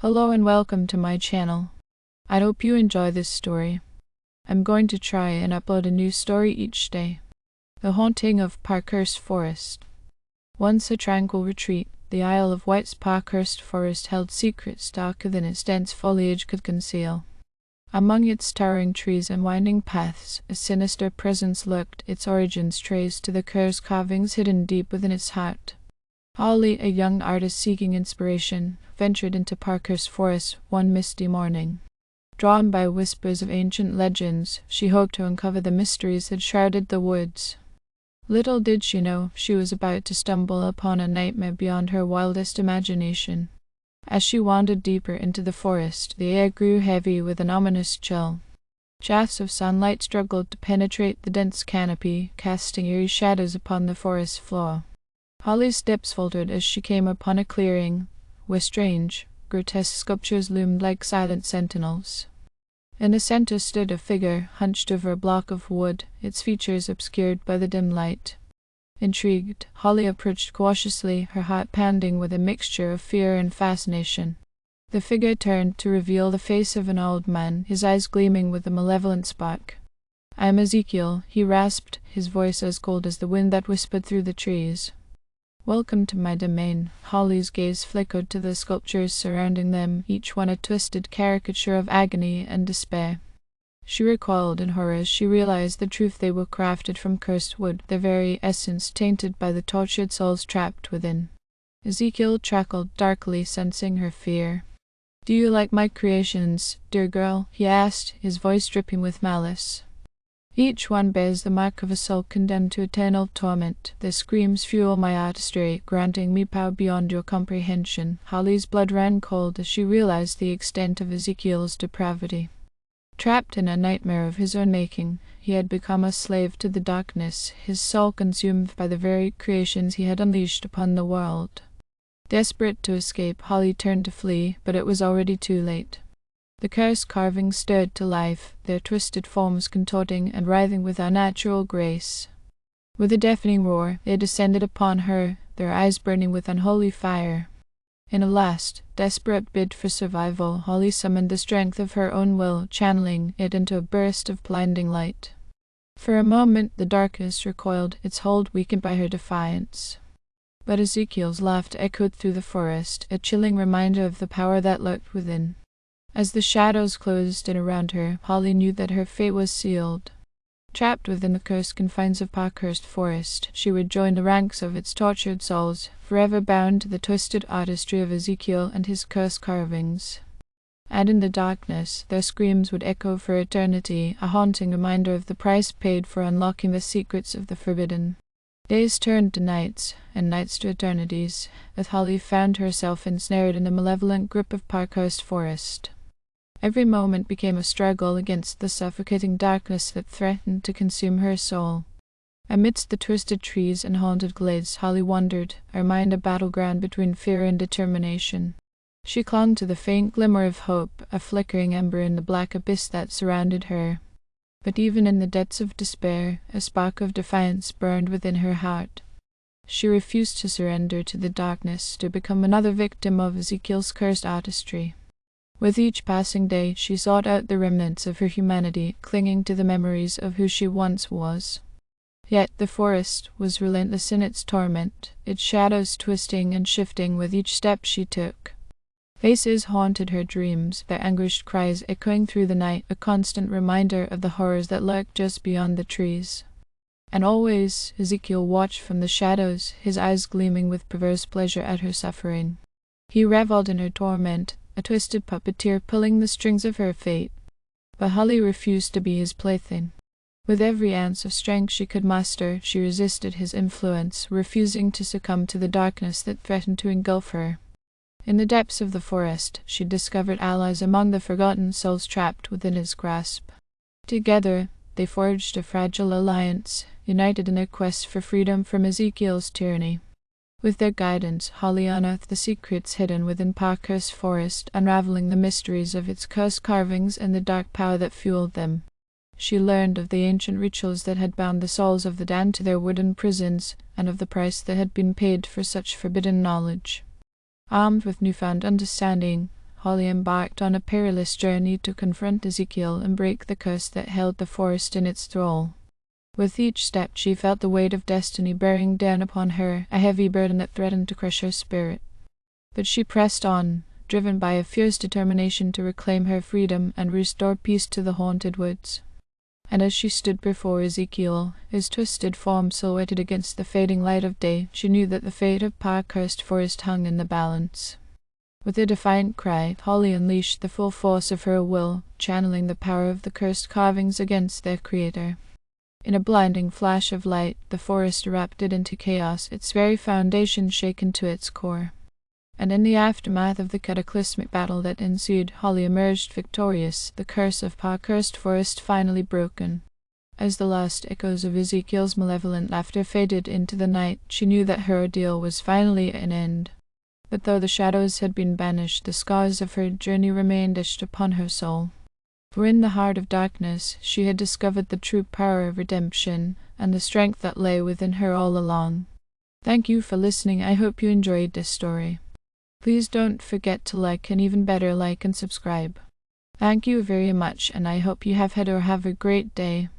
Hello and welcome to my channel. I hope you enjoy this story. I'm going to try and upload a new story each day. The Haunting of Parkhurst Forest. Once a tranquil retreat, the Isle of Wight's Parkhurst Forest held secrets darker than its dense foliage could conceal. Among its towering trees and winding paths, a sinister presence lurked, its origins traced to the curse carvings hidden deep within its heart. Holly, a young artist seeking inspiration, ventured into Parkhurst Forest one misty morning. Drawn by whispers of ancient legends, she hoped to uncover the mysteries that shrouded the woods. Little did she know she was about to stumble upon a nightmare beyond her wildest imagination. As she wandered deeper into the forest, the air grew heavy with an ominous chill. Shafts of sunlight struggled to penetrate the dense canopy, casting eerie shadows upon the forest floor. Holly's steps faltered as she came upon a clearing, where strange, grotesque sculptures loomed like silent sentinels. In the center stood a figure, hunched over a block of wood, its features obscured by the dim light. Intrigued, Holly approached cautiously, her heart pounding with a mixture of fear and fascination. The figure turned to reveal the face of an old man, his eyes gleaming with a malevolent spark. "I am Ezekiel," he rasped, his voice as cold as the wind that whispered through the trees. "Welcome to my domain." Holly's gaze flickered to the sculptures surrounding them, each one a twisted caricature of agony and despair. She recoiled in horror as she realized the truth: they were crafted from cursed wood, their very essence tainted by the tortured souls trapped within. Ezekiel chuckled darkly, sensing her fear. "Do you like my creations, dear girl?" he asked, his voice dripping with malice. "Each one bears the mark of a soul condemned to eternal torment. Their screams fuel my artistry, granting me power beyond your comprehension." Holly's blood ran cold as she realized the extent of Ezekiel's depravity. Trapped in a nightmare of his own making, he had become a slave to the darkness, his soul consumed by the very creations he had unleashed upon the world. Desperate to escape, Holly turned to flee, but it was already too late. The cursed carvings stirred to life, their twisted forms contorting and writhing with unnatural grace. With a deafening roar, they descended upon her, their eyes burning with unholy fire. In a last, desperate bid for survival, Holly summoned the strength of her own will, channeling it into a burst of blinding light. For a moment, the darkness recoiled, its hold weakened by her defiance. But Ezekiel's laugh echoed through the forest, a chilling reminder of the power that lurked within. As the shadows closed in around her, Holly knew that her fate was sealed. Trapped within the cursed confines of Parkhurst Forest, she would join the ranks of its tortured souls, forever bound to the twisted artistry of Ezekiel and his cursed carvings. And in the darkness, their screams would echo for eternity, a haunting reminder of the price paid for unlocking the secrets of the forbidden. Days turned to nights, and nights to eternities, as Holly found herself ensnared in the malevolent grip of Parkhurst Forest. Every moment became a struggle against the suffocating darkness that threatened to consume her soul. Amidst the twisted trees and haunted glades, Holly wandered, her mind a battleground between fear and determination. She clung to the faint glimmer of hope, a flickering ember in the black abyss that surrounded her. But even in the depths of despair, a spark of defiance burned within her heart. She refused to surrender to the darkness, to become another victim of Ezekiel's cursed artistry. With each passing day, she sought out the remnants of her humanity, clinging to the memories of who she once was. Yet the forest was relentless in its torment, its shadows twisting and shifting with each step she took. Faces haunted her dreams, their anguished cries echoing through the night, a constant reminder of the horrors that lurked just beyond the trees. And always Ezekiel watched from the shadows, his eyes gleaming with perverse pleasure at her suffering. He reveled in her torment, a twisted puppeteer pulling the strings of her fate. But Holly refused to be his plaything. With every ounce of strength she could muster, she resisted his influence, refusing to succumb to the darkness that threatened to engulf her. In the depths of the forest, she discovered allies among the forgotten souls trapped within his grasp. Together, they forged a fragile alliance, united in their quest for freedom from Ezekiel's tyranny. With their guidance, Holly unearthed the secrets hidden within Parkhurst Forest, unraveling the mysteries of its cursed carvings and the dark power that fueled them. She learned of the ancient rituals that had bound the souls of the damned to their wooden prisons, and of the price that had been paid for such forbidden knowledge. Armed with newfound understanding, Holly embarked on a perilous journey to confront Ezekiel and break the curse that held the forest in its thrall. With each step she felt the weight of destiny bearing down upon her, a heavy burden that threatened to crush her spirit. But she pressed on, driven by a fierce determination to reclaim her freedom and restore peace to the haunted woods. And as she stood before Ezekiel, his twisted form silhouetted against the fading light of day, she knew that the fate of Parkhurst Forest hung in the balance. With a defiant cry, Holly unleashed the full force of her will, channeling the power of the cursed carvings against their creator. In a blinding flash of light, the forest erupted into chaos, its very foundation shaken to its core. And in the aftermath of the cataclysmic battle that ensued, Holly emerged victorious, the curse of Parkhurst Forest finally broken. As the last echoes of Ezekiel's malevolent laughter faded into the night, she knew that her ordeal was finally at an end. But though the shadows had been banished, the scars of her journey remained etched upon her soul. For in the heart of darkness she had discovered the true power of redemption, and the strength that lay within her all along. Thank you for listening. I hope you enjoyed this story. Please don't forget to like, and even better, like and subscribe. Thank you very much, and I hope you have had or have a great day.